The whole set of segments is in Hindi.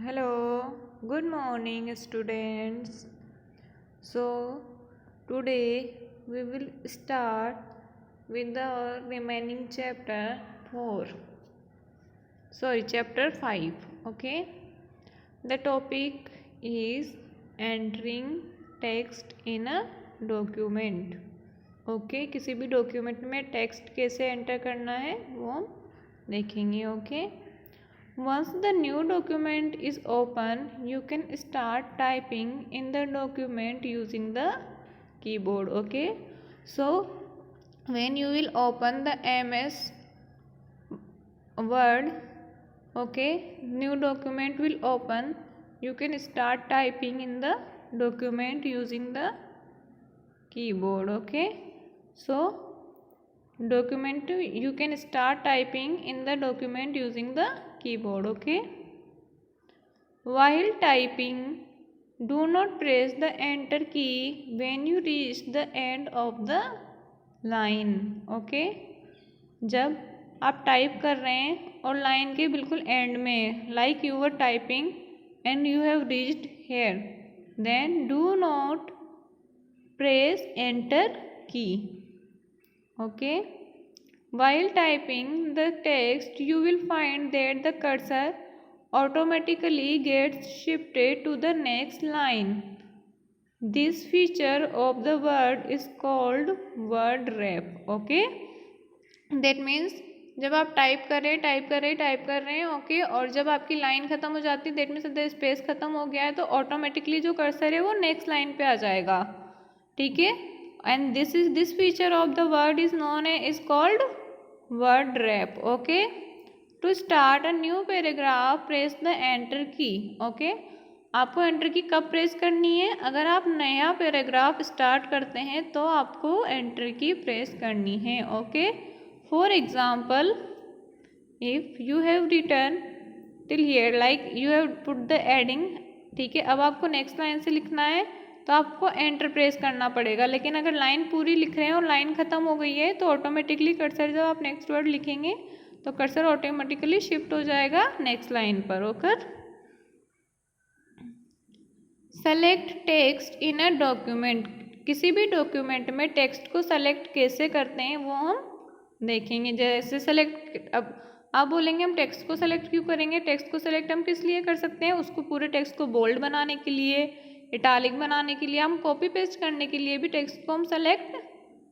Hello, good morning, students. So, today we will start with the remaining chapter 4. Chapter 5. Okay, the topic is entering text in a document. Okay किसी भी डॉक्यूमेंट में टेक्स्ट कैसे एंटर करना है वो हम देखेंगे. Okay Once the new document is open, you can start typing in the document using the keyboard. Okay, so when you will open the MS Word, okay, new document will open, you can start typing in the document using the keyboard. Okay, so document you can start typing in the document using the keyboard. Okay, while typing, do not press the enter key when you reach the end of the line. Okay, जब आप टाइप कर रहे हैं और लाइन के बिल्कुल एंड में, like you were typing and you have reached here, then do not press enter key. Okay, while typing the text, you will find that the cursor automatically gets shifted to the next line. This feature of the word is called word wrap. Okay, that means जब आप टाइप कर रहे हैं ओके, और जब आपकी लाइन खत्म हो जाती है, दैट मीन्स स्पेस खत्म हो गया है, तो ऑटोमेटिकली जो कर्सर है वो नेक्स्ट लाइन पे आ जाएगा. ठीक है, and this feature of the word is known is called word wrap. Okay, to start a new paragraph press the enter key. Okay, आपको एंटर की कब प्रेस करनी है? अगर आप नया पैराग्राफ स्टार्ट करते हैं तो आपको एंटर की प्रेस करनी है. Okay, for example if you have written till here, like you have put the heading. ठीक है, अब आपको नेक्स्ट लाइन से लिखना है तो आपको एंटर प्रेस करना पड़ेगा. लेकिन अगर लाइन पूरी लिख रहे हैं और लाइन खत्म हो गई है तो ऑटोमेटिकली कर्सर, जब आप नेक्स्ट वर्ड लिखेंगे तो कर्सर ऑटोमेटिकली शिफ्ट हो जाएगा नेक्स्ट लाइन पर होकर. Select text in a document. किसी भी डॉक्यूमेंट में टेक्स्ट को सेलेक्ट कैसे करते हैं वो हम देखेंगे. जैसे सेलेक्ट, अब आप बोलेंगे हम टेक्स्ट को सेलेक्ट क्यों करेंगे? टेक्स्ट को सेलेक्ट हम किस लिए कर सकते हैं? उसको पूरे टेक्स्ट को बोल्ड बनाने के लिए, इटालिक बनाने के लिए, हम कॉपी पेस्ट करने के लिए भी टेक्स्ट को हम सेलेक्ट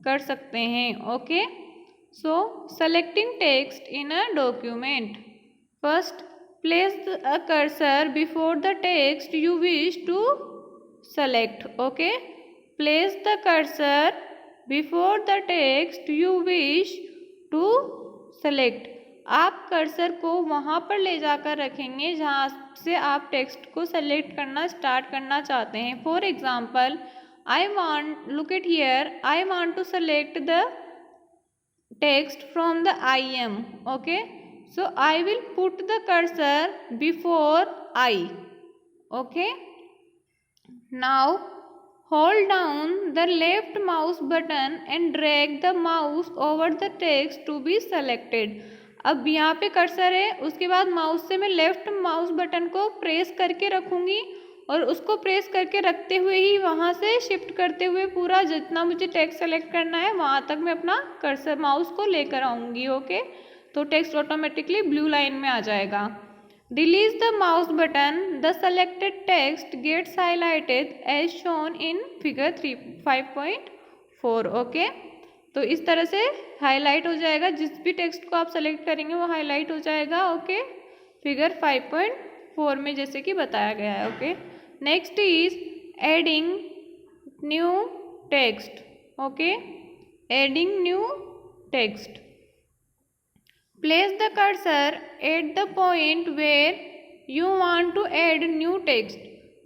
कर सकते हैं. Okay, so selecting text in a document. First place a cursor before the text you wish to select. Okay, place the cursor before the text you wish to select. आप कर्सर को वहाँ पर ले जाकर रखेंगे जहाँ से आप टेक्स्ट को सेलेक्ट करना स्टार्ट करना चाहते हैं. For example, I want, look at here, I want to select the text from the I am. Okay, so I will put the cursor before I. Okay, now hold down the left mouse button and drag the mouse over the text to be selected. अब यहाँ पे कर्सर है, उसके बाद माउस से मैं लेफ्ट माउस बटन को प्रेस करके रखूँगी और उसको प्रेस करके रखते हुए ही वहाँ से शिफ्ट करते हुए पूरा जितना मुझे टेक्स्ट सेलेक्ट करना है वहाँ तक मैं अपना कर्सर माउस को लेकर आऊँगी. ओके, तो टेक्स्ट ऑटोमेटिकली ब्लू लाइन में आ जाएगा. Release the mouse button, the selected text gets highlighted as shown in figure 5.4. Okay, तो इस तरह से हाईलाइट हो जाएगा. जिस भी टेक्स्ट को आप सेलेक्ट करेंगे वो हाईलाइट हो जाएगा. ओके, फिगर 5.4 में जैसे कि बताया गया है. Okay, next is adding new text. Okay, adding new text. Place the cursor at the point where you want to add new text.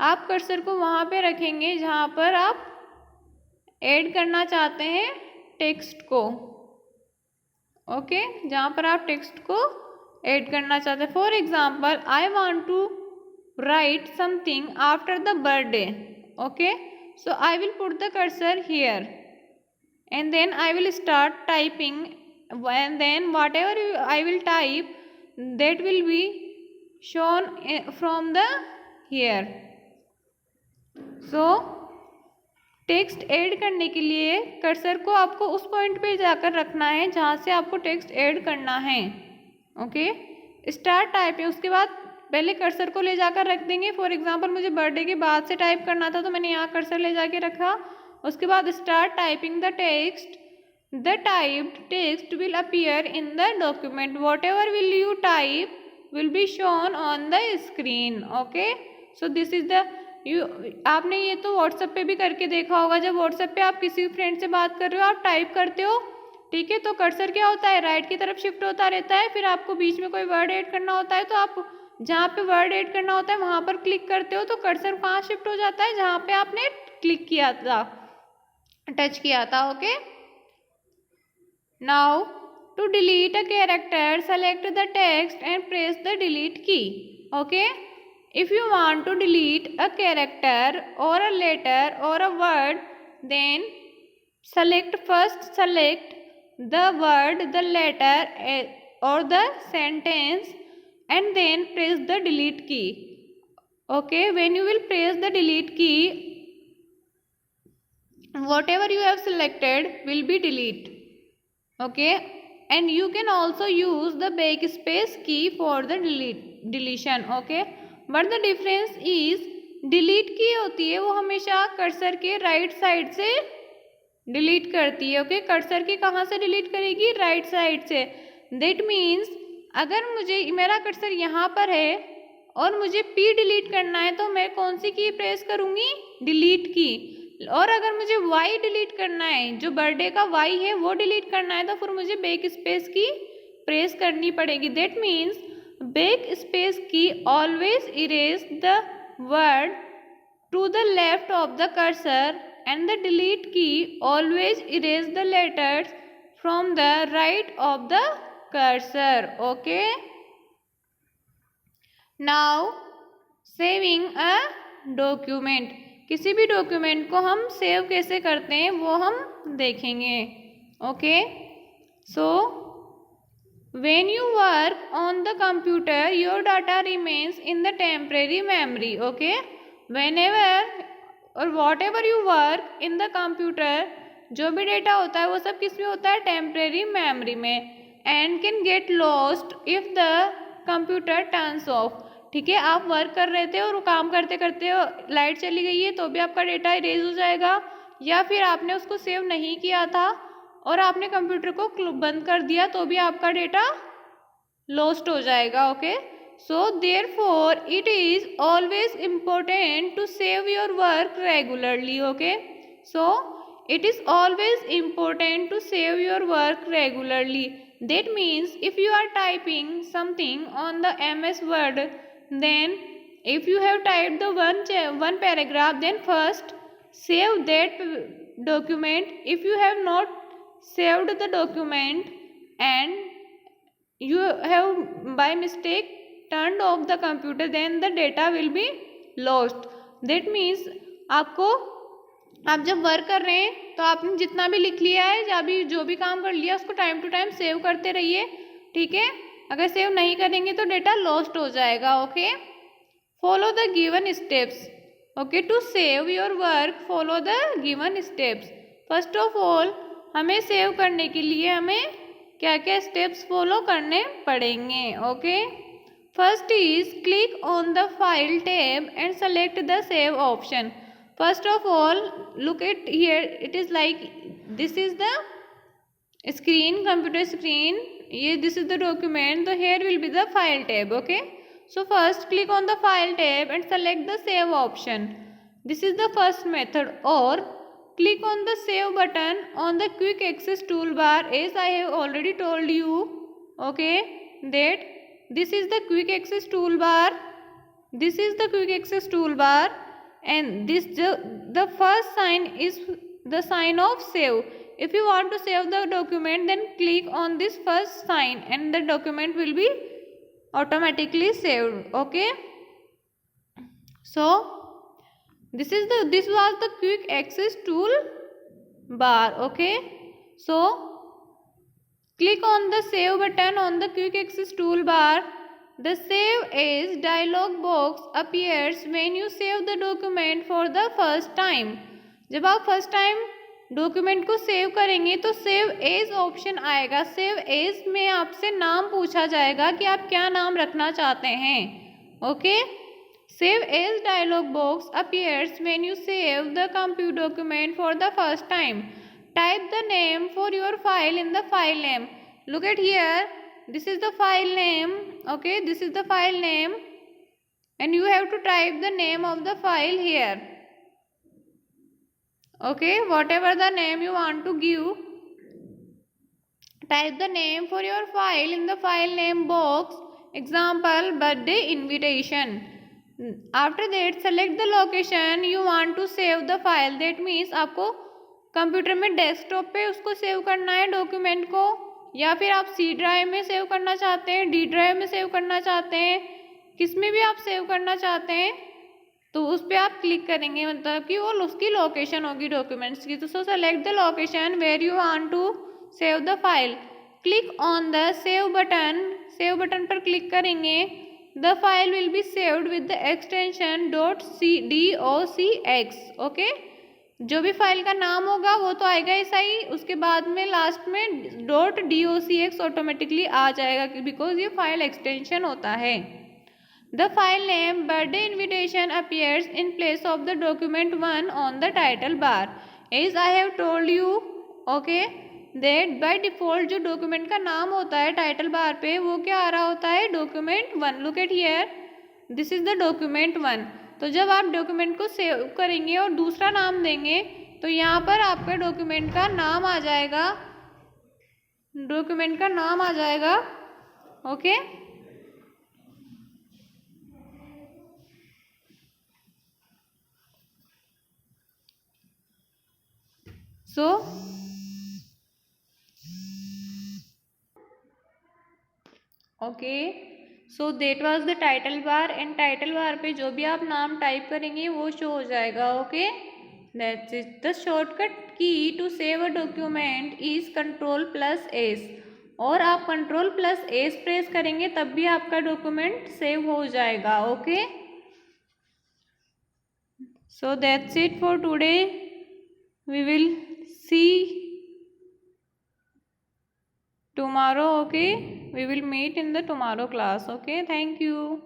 आप कर्सर को वहाँ पे रखेंगे जहाँ पर आप ऐड करना चाहते हैं टेक्स्ट को. ओके, जहाँ पर आप टेक्स्ट को ऐड करना चाहते हैं. For example, I want to write something after the birthday. Okay, so I will put the cursor here and then I will start typing, and then whatever I will type that will be shown from the here. So text add करने के लिए कर्सर को आपको उस पॉइंट पे जाकर रखना है जहाँ से आपको टेक्स्ट ऐड करना है. Okay, start typing. उसके बाद पहले कर्सर को ले जाकर रख देंगे. फॉर एग्जांपल मुझे बर्थडे के बाद से टाइप करना था तो मैंने यहाँ कर्सर ले जाके रखा. उसके बाद start typing the text. The typed text will appear in the document. What ever will you type will be shown on the screen. Okay, so this is the आपने ये तो व्हाट्सएप पे भी करके देखा होगा. जब व्हाट्सएप पे आप किसी फ्रेंड से बात कर रहे हो, आप टाइप करते हो, ठीक है, तो कर्सर क्या होता है, राइट की तरफ शिफ्ट होता रहता है. फिर आपको बीच में कोई वर्ड ऐड करना होता है तो आप जहाँ पे वर्ड ऐड करना होता है वहाँ पर क्लिक करते हो तो कर्सर कहाँ शिफ्ट हो जाता है, जहाँ पे आपने क्लिक किया था, टच किया था. Okay, now to delete a character select the text and press the delete key. Okay, if you want to delete a character or a letter or a word, then select the word, the letter or the sentence and then press the delete key. Okay, when you will press the delete key, whatever you have selected will be delete. Okay, and you can also use the backspace key for the deletion. Okay, but the difference is delete की होती है वो हमेशा कर्सर के राइट साइड से डिलीट करती है. ओके, कर्सर के कहाँ से डिलीट करेगी, राइट साइड से. दैट मीन्स अगर मुझे मेरा कर्सर यहाँ पर है और मुझे पी डिलीट करना है तो मैं कौन सी की प्रेस करूँगी, डिलीट की. और अगर मुझे वाई डिलीट करना है, जो बर्थडे का वाई है वो डिलीट करना है, तो फिर मुझे बैक स्पेस की प्रेस करनी पड़ेगी. That means backspace key always erase the word to the left of the cursor and the delete key always erase the letters from the right of the cursor. Okay, now saving a document. किसी भी डॉक्यूमेंट को हम सेव कैसे करते हैं वो हम देखेंगे. Okay, so when you work on the computer your data remains in the temporary memory. Okay, whenever or whatever you work in the computer, जो भी डेटा होता है वो सब किस में होता है, टेम्परेरी मेमोरी में, and can get lost if the computer turns off. ठीक है, आप वर्क कर रहे थे और काम करते करते लाइट चली गई है तो भी आपका डेटा इरेज हो जाएगा, या फिर आपने उसको सेव नहीं किया था और आपने कंप्यूटर को बंद कर दिया तो भी आपका डेटा लॉस्ट हो जाएगा. Okay, so therefore it is always important to save your work regularly. Okay, so it is always important to save your work regularly. That means if you are typing something on the MS Word, then if you have typed the one paragraph, then first save that document. If you have not saved the document and you have by mistake turned off the computer, then the data will be lost. That means आप जब वर्क कर रहे हैं तो आपने जितना भी लिख लिया है या भी जो भी काम कर लिया उसको टाइम टू टाइम सेव करते रहिए. ठीक है, अगर सेव नहीं करेंगे तो डेटा लॉस्ट हो जाएगा. Okay, follow the given steps. Okay, to save your work follow the given steps. First of all हमें सेव करने के लिए हमें क्या क्या स्टेप्स फॉलो करने पड़ेंगे. Okay, first is click on the file tab and select the save option. First of all look at here, it is like this is the screen, computer screen. This is the document, so here will be the file tab. Okay, so first click on the file tab and select the save option. This is the first method. Or click on the save button on the quick access toolbar, as I have already told you, okay, that this is the quick access toolbar. This is the quick access toolbar, and this the first sign is the sign of save. If you want to save the document, then click on this first sign and the document will be automatically saved. Okay, so this was the quick access tool bar. Okay, so click on the save button on the quick access toolbar The save as dialog box appears when you save the document for the first time. जब आप फर्स्ट टाइम डॉक्यूमेंट को सेव करेंगे तो सेव एज ऑप्शन आएगा। सेव एज में आपसे नाम पूछा जाएगा कि आप क्या नाम रखना चाहते हैं। Okay, save as dialog box appears when you save the computer document for the first time. Type the name for your file in the file name. Look at here. This is the file name. Okay, this is the file name and you have to type the name of the file here. Okay, whatever the name you want to give, type the name for your file in the file name box. Example, birthday invitation. After that, select the location you want to save the file. That means आपको कंप्यूटर में डेस्कटॉप पे उसको सेव करना है डॉक्यूमेंट को, या फिर आप सी ड्राइव में सेव करना चाहते हैं, डी ड्राइव में सेव करना चाहते हैं, किस में भी आप सेव करना चाहते हैं तो उस पर आप क्लिक करेंगे, मतलब कि वो उसकी लोकेशन होगी डॉक्यूमेंट्स की। तो so select the location where you want to save the file. Click on the save button. Save button पर क्लिक करेंगे। The file will be saved with the extension .docx। Okay, जो भी फाइल का नाम होगा वो तो आएगा ऐसा ही, उसके बाद में लास्ट में .docx ऑटोमेटिकली आ जाएगा बिकॉज ये फाइल एक्सटेंशन होता है। The file name birthday invitation appears in place of the document 1 on the title bar. As I have told you okay that by default जो डॉक्यूमेंट का नाम होता है टाइटल बार पे वो क्या आ रहा होता है, document 1। Look at here, this is the document 1। तो जब आप डॉक्यूमेंट को सेव करेंगे और दूसरा नाम देंगे तो यहाँ पर आपके डॉक्यूमेंट का नाम आ जाएगा, डॉक्यूमेंट का नाम आ जाएगा। Okay, so okay, so that was the title bar and title bar पे जो भी आप नाम टाइप करेंगे वो शो हो जाएगा। Okay, that's it. The shortcut key to save a document is Ctrl+S, और आप Ctrl+S प्रेस करेंगे तब भी आपका डॉक्यूमेंट सेव हो जाएगा। Okay, so that's it for today. We will see tomorrow. Okay, we will meet in the tomorrow class. Okay, thank you.